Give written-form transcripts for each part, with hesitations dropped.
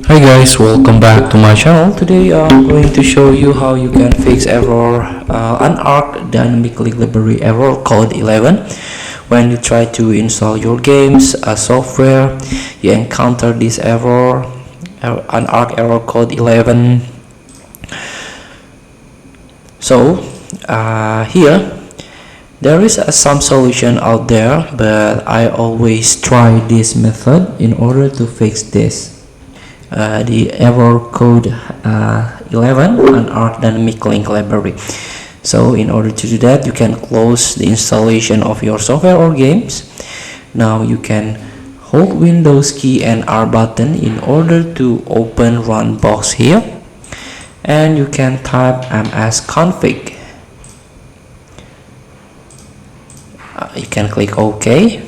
Hi guys, welcome back to my channel. Today I'm going to show you how you can fix error Unarc dynamic link library error code 11. When you try to install your games software, you encounter this error Unarc error code 11. So here there is some solution out there, but I always try this method in order to fix this. The error code 11 Unarc dynamic link library. So in order to do that, you can close the installation of your software or games. Now you can hold Windows key and R button in order to open run box here, and you can type msconfig. You can click OK.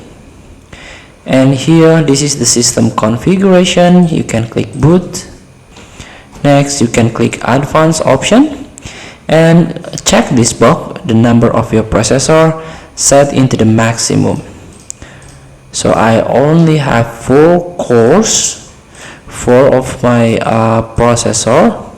And here this is the system configuration. You can click boot. Next you can click advanced option and check this box, the number of your processor set into the maximum. So I only have 4 cores, 4 of my processor,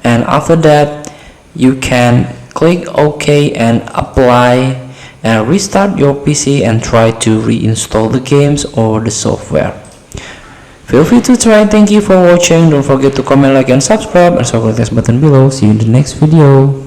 and after that you can click OK and apply and restart your PC and try to reinstall the games or the software. Feel free to try. Thank you for watching. Don't forget to comment, like, and subscribe, and subscribe button below. See you in the next video.